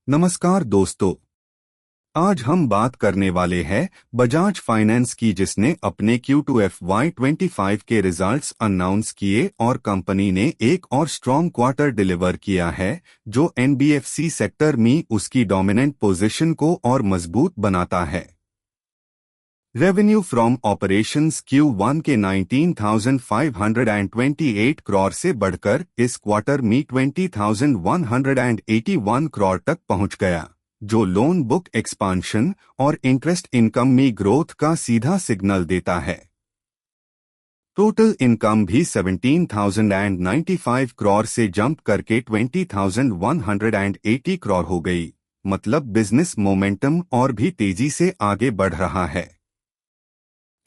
नमस्कार दोस्तों। आज हम बात करने वाले हैं बजाज फाइनेंस की, जिसने अपने Q2 FY25 के रिजल्ट्स अनाउंस किए और कंपनी ने एक और स्ट्रॉन्ग क्वार्टर डिलीवर किया है, जो NBFC सेक्टर में उसकी डोमिनेंट पोजीशन को और मजबूत बनाता है। रेवेन्यू फ्रॉम ऑपरेशंस Q1 के 19,528 करोड़ से बढ़कर इस क्वार्टर में 20,181 करोड़ तक पहुंच गया, जो लोन बुक एक्सपांशन और इंटरेस्ट इनकम में ग्रोथ का सीधा सिग्नल देता है। टोटल इनकम भी 17,095 करोड़ से जंप करके 20,180 करोड़ हो गई, मतलब बिजनेस मोमेंटम और भी तेजी से आगे बढ़ रहा है।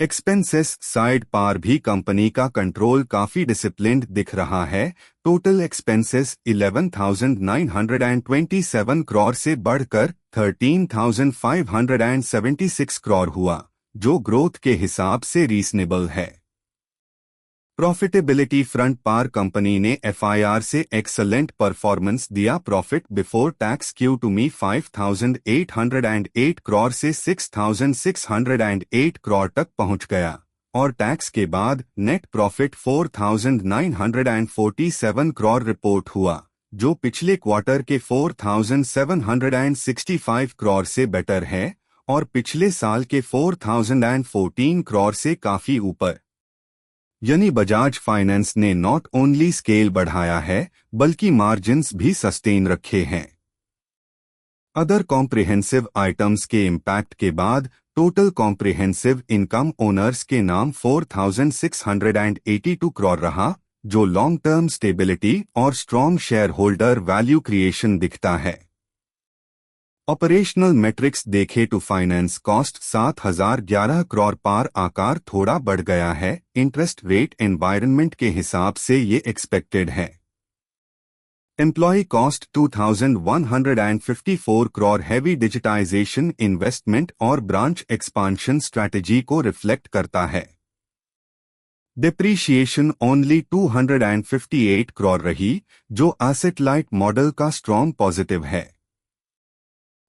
एक्सपेंसेस साइड पर भी कंपनी का कंट्रोल काफी डिसिप्लिन्ड दिख रहा है। टोटल एक्सपेंसेस 11,927 करोड़ से बढ़कर 13,576 करोड़ हुआ, जो ग्रोथ के हिसाब से रीजनेबल है। प्रॉफिटेबिलिटी फ्रंट पर कंपनी ने FIR से एक्सलेंट परफॉर्मेंस दिया। प्रॉफिट बिफोर टैक्स Q2 में 5,808 करोड़ से 6,608 करोड़ तक पहुंच गया और टैक्स के बाद नेट प्रॉफिट 4,947 करोड़ रिपोर्ट हुआ, जो पिछले क्वार्टर के 4,765 करोड़ से बेटर है और पिछले साल के 4,014 करोड़ से काफी ऊपर। यानी बजाज फाइनेंस ने नॉट ओनली स्केल बढ़ाया है बल्कि मार्जिन्स भी सस्टेन रखे हैं। अदर कॉम्प्रिहेंसिव आइटम्स के इम्पैक्ट के बाद टोटल कॉम्प्रिहेंसिव इनकम ओनर्स के नाम 4,682 करोड़ रहा, जो लॉन्ग टर्म स्टेबिलिटी और strong share holder value creation दिखता है। ऑपरेशनल मेट्रिक्स देखे तो फाइनेंस कॉस्ट 7,011 करोड़ पर आकार थोड़ा बढ़ गया है। इंटरेस्ट रेट एनवायरनमेंट के हिसाब से ये एक्सपेक्टेड है। Employ cost 2,154 crore heavy digitisation investment और ब्रांच एक्सपांशन स्ट्रैटेजी को रिफ्लेक्ट करता है। डिप्रीशिएशन ओनली 258 करोड़ रही, जो एसेट लाइट मॉडल का स्ट्रॉन्ग पॉजिटिव है।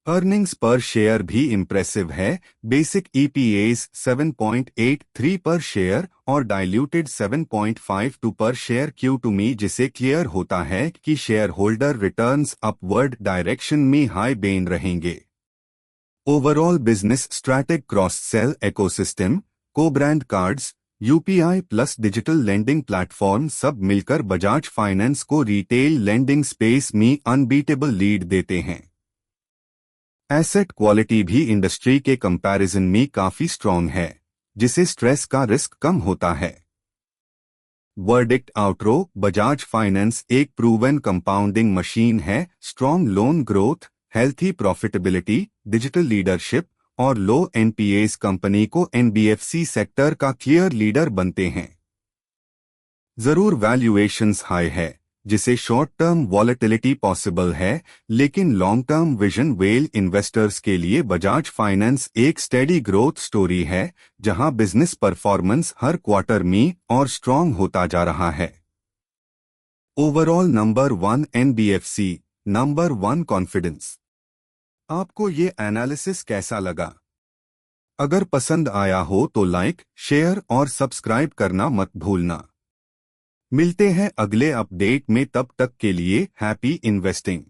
अर्निंग्स पर शेयर भी इम्प्रेसिव है। बेसिक EPS 7.83 पर शेयर और डाइल्यूटेड 7.52 पर शेयर Q2 में, जिसे क्लियर होता है कि share holder returns upward direction में हाई बेन रहेंगे। Overall business strategic cross sell ecosystem, को brand cards, UPI plus digital lending platform सब मिलकर बजाज फाइनेंस को रिटेल लेंडिंग स्पेस में अनबीटेबल लीड देते हैं। एसेट क्वालिटी भी इंडस्ट्री के कंपैरिजन में काफी स्ट्रॉन्ग है, जिसे स्ट्रेस का रिस्क कम होता है। वर्डिक्ट आउटरो, बजाज फाइनेंस एक प्रूवन कंपाउंडिंग मशीन है। Strong loan growth, healthy profitability, digital leadership और लो NPAs कंपनी को NBFC सेक्टर का क्लियर लीडर बनते हैं। जरूर वैल्यूएशंस हाई है, जिसे शॉर्ट टर्म वॉलेटिलिटी पॉसिबल है, लेकिन long term vision well investors के लिए बजाज फाइनेंस एक स्टेडी ग्रोथ स्टोरी है, जहां बिजनेस परफॉर्मेंस हर क्वार्टर में और स्ट्रॉन्ग होता जा रहा है। Overall number 1 NBFC, number 1 confidence. आपको ये एनालिसिस कैसा लगा? अगर पसंद आया हो तो लाइक, शेयर और सब्सक्राइब करना मत भूलना। मिलते हैं अगले अपडेट में, तब तक के लिए हैप्पी इन्वेस्टिंग।